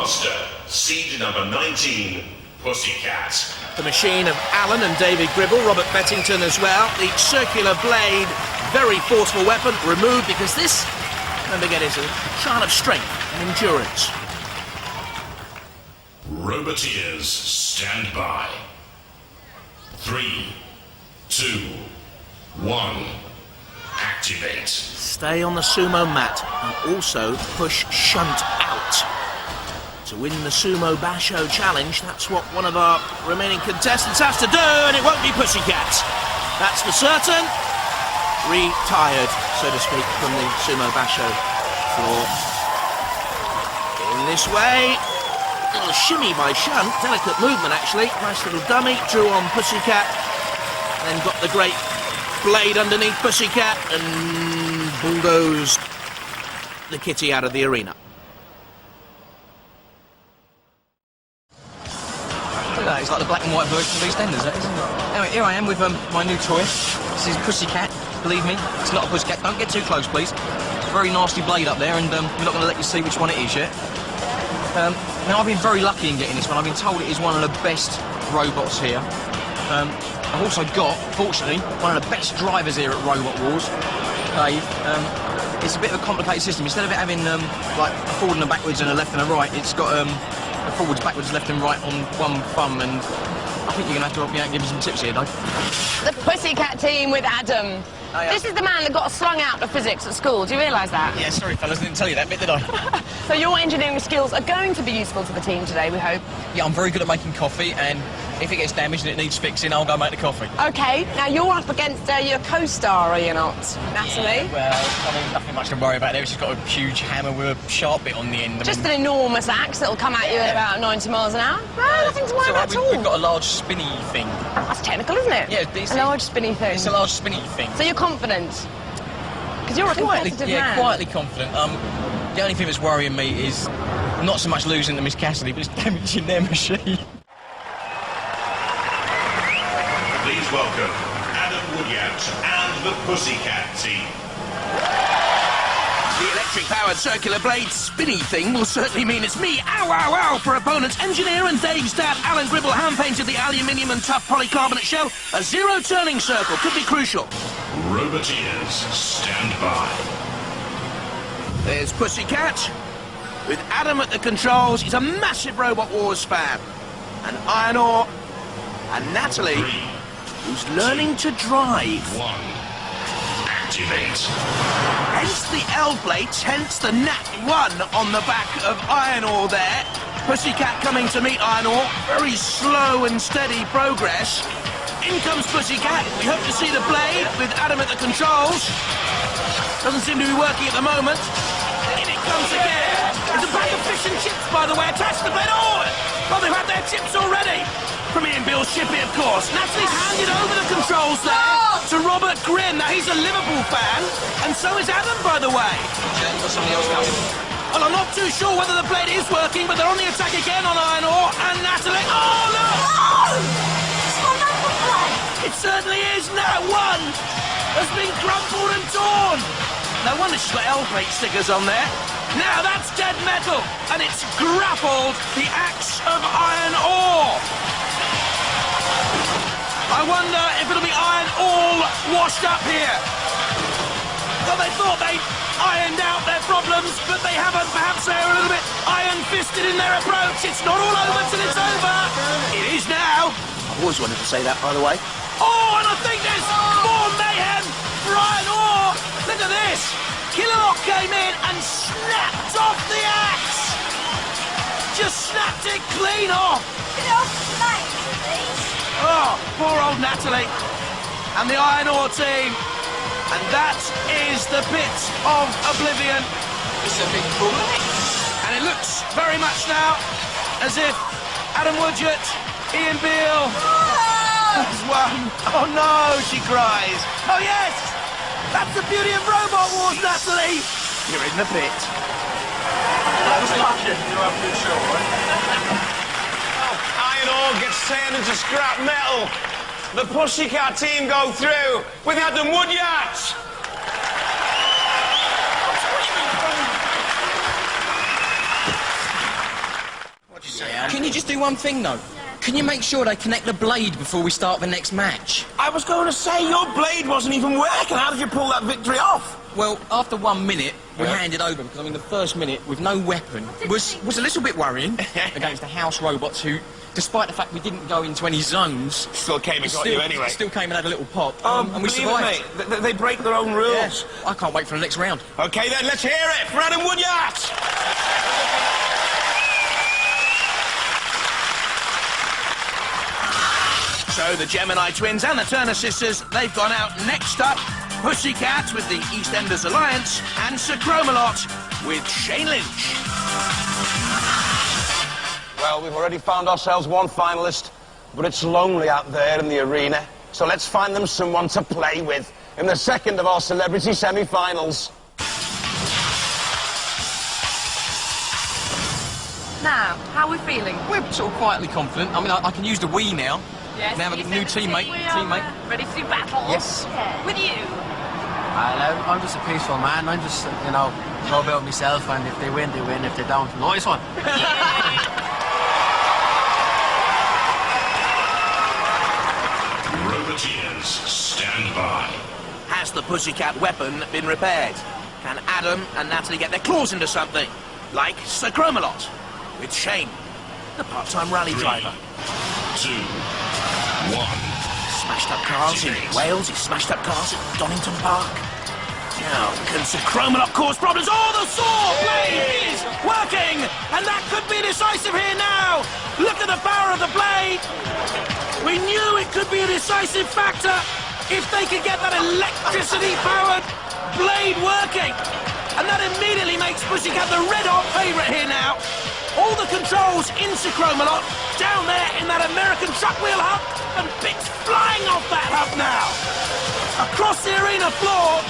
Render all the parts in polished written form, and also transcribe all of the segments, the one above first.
master, seed number 19, Pussycat. The machine of Alan and David Gribble, Robert Bettington as well. The circular blade, very forceful weapon, removed because this, don't forget, is a trial of strength and endurance. Roboteers, stand by. 3, 2, 1, activate. Stay on the sumo mat and also push shunt out. To win the Sumo Basho challenge, that's what one of our remaining contestants has to do, and it won't be Pussycat. That's for certain. Retired, so to speak, from the Sumo Basho floor. In this way, little shimmy by Shunt, delicate movement actually. Nice little dummy, drew on Pussycat, then got the great blade underneath Pussycat and bulldozed the kitty out of the arena. It's like the black and white version of EastEnders, that isn't it? Anyway, here I am with my new toy. This is Pussycat, believe me. It's not a Pussycat. Don't get too close, please. Very nasty blade up there, and we're not going to let you see which one it is yet. Now, I've been very lucky in getting this one. I've been told it is one of the best robots here. I've also got, fortunately, one of the best drivers here at Robot Wars, Dave. It's a bit of a complicated system. Instead of it having like a forward and a backwards and a left and a right, it's got a forwards, backwards, left and right on one thumb, and I think you're going to have to help me out and give me some tips here, Dave. The Pussycat team with Adam. Oh, yeah. This is the man that got slung out of physics at school. Do you realise that? Yeah, sorry, fellas, I didn't tell you that bit, did I? So your engineering skills are going to be useful to the team today, we hope. Yeah, I'm very good at making coffee, and if it gets damaged and it needs fixing, I'll go make the coffee. OK, now you're up against your co-star, are you not, Natalie? Yeah, well, I mean, nothing much to worry about there. She's got a huge hammer with a sharp bit on the end. Just an enormous axe that'll come at you at about 90 miles an hour. No, nothing to worry about at all. We've got a large spinny thing. That's technical, isn't it? Yeah, it's a large spinny thing. It's a large spinny thing. So you're confident? Because you're a competitive man. Quietly confident. The only thing that's worrying me is not so much losing to Miss Cassidy, but it's damaging their machine. Please welcome Adam Woodyard and the Pussycat team. The electric-powered circular blade spinny thing will certainly mean it's me, ow, ow, ow, for opponents. Engineer and Dave's dad, Alan Gribble, hand-painted the aluminium and tough polycarbonate shell. A zero turning circle could be crucial. Roboteers, stand by. There's Pussycat, with Adam at the controls. He's a massive Robot Wars fan. And Iron Ore, and Natalie, 3, who's learning to drive. 1, activate. Hence the L plates, hence the Nat 1 on the back of Iron Ore there. Pussycat coming to meet Iron Ore. Very slow and steady progress. In comes Pussycat. We hope to see the blade with Adam at the controls. Doesn't seem to be working at the moment. In it comes again. There's a bag of fish and chips, by the way, attached to the blade. Oh! Well, they've had their chips already. From Ian Bill Shippey, of course. Natalie's handed over the controls there to Robert Grimm. Now, he's a Liverpool fan, and so is Adam, by the way. Well, I'm not too sure whether the blade is working, but they're on the attack again on Iron Ore, and Natalie... Oh, look! It certainly is. Nat 1 has been crumpled and torn. No wonder she's got L-plate stickers on there. Now that's dead metal, and it's grappled the axe of Iron Ore. I wonder if it'll be Iron all washed up here. Well, they thought they'd ironed out their problems, but they haven't. Perhaps they're a little bit iron-fisted in their approach. It's not all over till it's over. It is now. I've always wanted to say that, by the way. Oh, and I think there's more mayhem for Iron Ore. Look at this. Killalot came in and snapped off the axe. Just snapped it clean off. Get it off the back, please. Oh, poor old Natalie and the Iron Ore team. And that is the pit of oblivion. It's a big pool. And it looks very much now as if Adam Woodyard, Ian Beale has won. Oh no, she cries. Oh yes, that's the beauty of Robot Wars, Natalie. You're in the pit. That was lucky. You have to show, Iron Ore gets turned into scrap metal. The Pussycat team go through with Adam Woodyard. you just do one thing, though? Can you make sure they connect the blade before we start the next match? I was going to say, your blade wasn't even working. How did you pull that victory off? Well, after 1 minute, we handed over because, I mean, the first minute with no weapon was a little bit worrying against the house robots who, despite the fact we didn't go into any zones... Still came and got you anyway. Still came and had a little pop. And we believe it, survived. mate. They break their own rules. Yes. I can't wait for the next round. OK, then, let's hear it for Adam Woodyard! So the Gemini twins and the Turner sisters, they've gone out. Next up, Pussycat with the EastEnders Alliance and Sir Chromalot with Shane Lynch. Well, we've already found ourselves one finalist, but it's lonely out there in the arena. So let's find them someone to play with in the second of our celebrity semi-finals. Now, how are we feeling? We're sort of quietly confident. I mean, I can use the Wii now. Yes, Now the new teammate. Ready to do battle? Yes. With you? I'm just a peaceful man. I'm just, you know, go about myself, and if they win, they win. If they don't, nice one. Roboteers, stand by. Has the Pussycat weapon been repaired? Can Adam and Natalie get their claws into something? Like Sir Chromalot with Shane, the part-time rally driver. 2, 1. Smashed up cars in Wales, he smashed up cars at Donington Park. Now, can Sir Chromalot cause problems? Oh, the saw blade is working! And that could be decisive here now! Look at the power of the blade! We knew it could be a decisive factor if they could get that electricity-powered blade working! And that immediately makes Pussycat the red-hot favourite here now. All the controls in Sir Chromalot, down there in that American truck wheel hub, and bits flying off that hub now. Across the arena floor,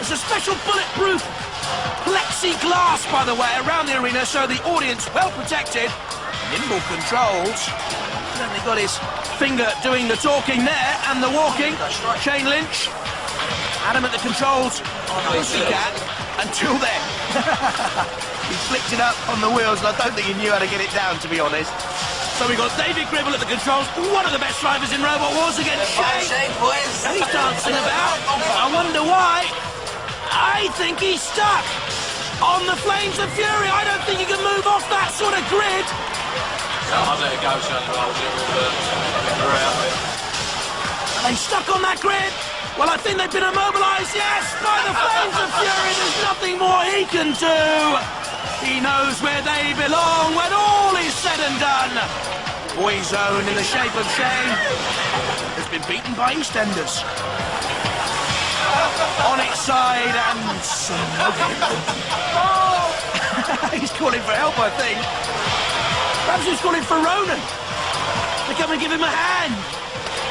there's a special bulletproof plexiglass, by the way, around the arena, so the audience well protected. Nimble controls. Certainly got his finger doing the talking there, and the walking. Shane Lynch. Adam at the controls. Pussycat. Until then. He flicked it up on the wheels, and I don't think he knew how to get it down, to be honest. So we've got David Gribble at the controls, one of the best drivers in Robot Wars against Shane. He's dancing about. I wonder why. I think he's stuck on the Flames of Fury. I don't think he can move off that sort of grid. I'll let it go, son. Are they stuck on that grid? Well, I think they've been immobilised, yes, by the Flames of Fury. There's nothing more he can do. He knows where they belong when all is said and done. Boyzone in the shape of Shane has been beaten by EastEnders. On its side and he's calling for help, I think. Perhaps he's calling for Ronan to come and give him a hand.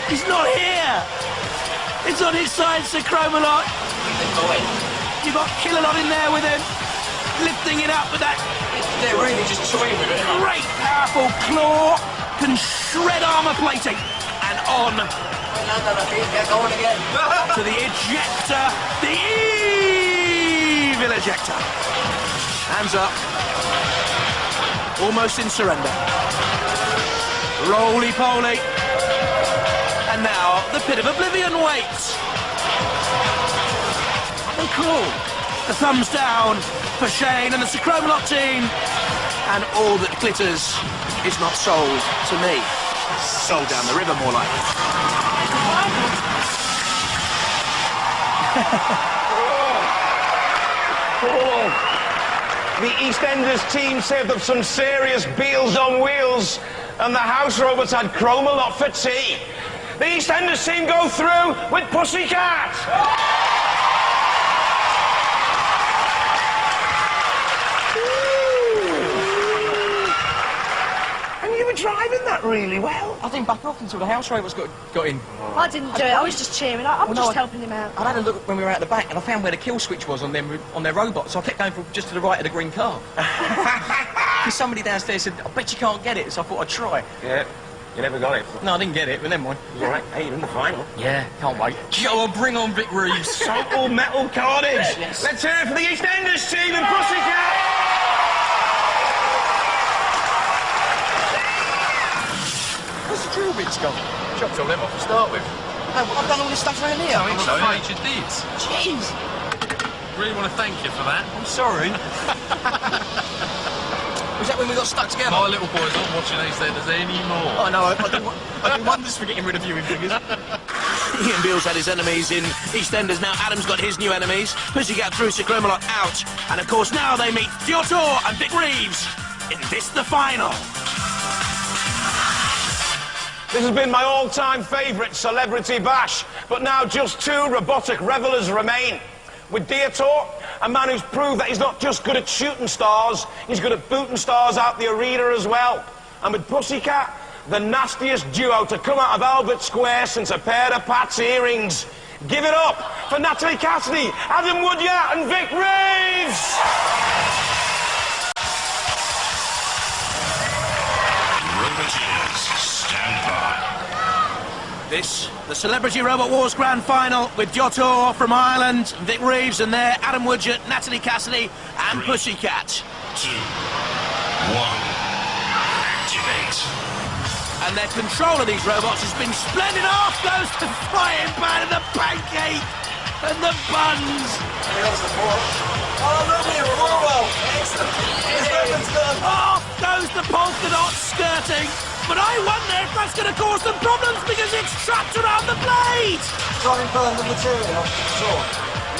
He's not here. It's on his side, Sir Chromalot. You've got Killalot in there with him, lifting it up with that. They're really just toying with it. Great, powerful claw, can shred armour plating. And on to the ejector, the evil ejector. Hands up. Almost in surrender. Roly-poly. And now the pit of oblivion waits. Oh, cool. The thumbs down for Shane and the Sir Chromalot team. And all that glitters is not sold to me. Sold down the river, more like. The EastEnders team saved up some serious Beals on wheels, and the house robots had Chromalot for tea. The EastEnders team go through with Pussycat. And you were driving that really well. I didn't back off until the house robots got in. I didn't do it. I was just cheering. I'm just helping him out. I'd had a look when we were out the back, and I found where the kill switch was on their robot, so I kept going just to the right of the green car. Because somebody downstairs said, I bet you can't get it, so I thought I'd try. Yeah, you never got it. No, I didn't get it, but never mind. All right, hey, you're in the final. Yeah, can't wait. Go on, bring on Vic Reeves. Sample metal carnage. Yes. Let's hear it for the EastEnders team and Pussycat. minutes ago. Chopped all them off to start with. Hey, I've done all this stuff around here. I'm afraid you did. Jeez. Really want to thank you for that. I'm sorry. Was that when we got stuck together? My little boys aren't watching EastEnders anymore. Oh, no, I do wonders for getting rid of viewing figures. Ian Beale's had his enemies in EastEnders. Now Adam's got his new enemies. Pussycat threw Sir Chromalot out. And of course now they meet Diotoir and Vic Reeves in this the final. This has been my all-time favourite celebrity bash, but now just two robotic revellers remain. With Diotoir, a man who's proved that he's not just good at shooting stars, he's good at booting stars out the arena as well. And with Pussycat, the nastiest duo to come out of Albert Square since a pair of Pat's earrings. Give it up for Natalie Cassidy, Adam Woodyard and Vic Reeves! Roboteers, stand by. This, the Celebrity Robot Wars Grand Final with Diotoir from Ireland, Vic Reeves, and there Adam Woodgett, Natalie Cassidy, and 3, Pussycat. 2, 1, activate. And their control of these robots has been splendid. Off goes the frying pan and the pancake and the buns. Off goes the polka dot skirting. But I wonder if that's going to cause them problems because it's trapped around the blade. Try and burn the material off.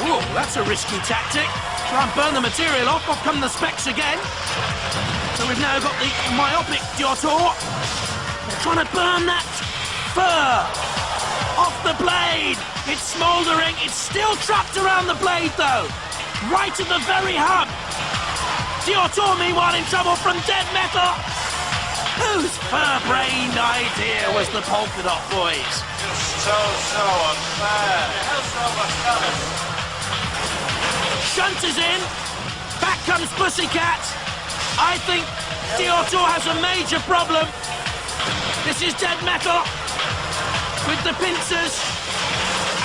Ooh, that's a risky tactic. Try and burn the material off. Off come the specs again. So we've now got the myopic Diotoir. Trying to burn that fur off the blade. It's smouldering. It's still trapped around the blade, though. Right at the very hub. Diotoir, meanwhile, in trouble from dead metal. Whose fur-brained idea was the polka dot boys? Just so unfair. Shunt is in. Back comes Pussycat. I think Diotoir has a major problem. This is dead metal with the pincers,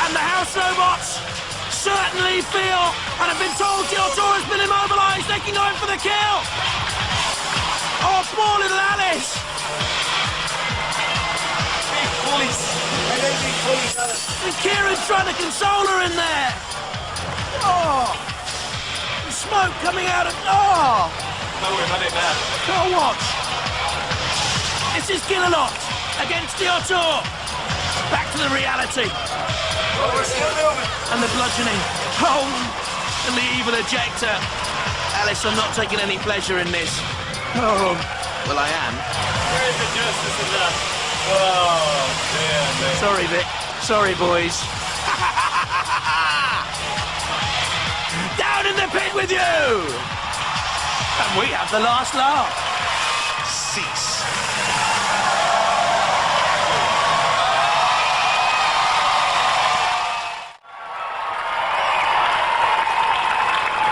and the house robots certainly feel and have been told Diotoir has been immobilised. They can go in for the kill. Oh, poor little Alice. Big bullies. They don't big bullies, Alice. And Kieran's trying to console her in there. Oh, the smoke coming out of... Oh. No, we've had it now. Go watch. This is Killalot against Diotoir. Back to the reality. And the bludgeoning. Oh, and the evil ejector. Alice, I'm not taking any pleasure in this. Oh, well, I am. Where's the justice in that? Oh, dear me. Sorry, Vic. Sorry, boys. Down in the pit with you! And we have the last laugh. Cease.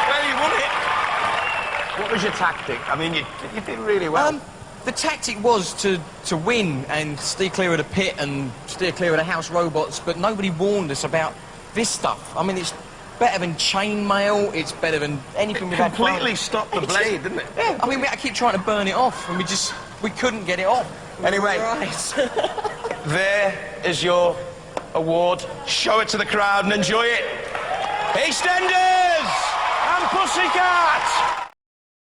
Well, you won it. What was your tactic? I mean, you did really well. The tactic was to win and steer clear of the pit and steer clear of the house robots, but nobody warned us about this stuff. I mean, it's better than chainmail, it's better than anything we've had. Completely stopped the blade, didn't it? Yeah, I mean, we had to keep trying to burn it off, and we couldn't get it off. Anyway, there is your award. Show it to the crowd and enjoy it. EastEnders and Pussycat!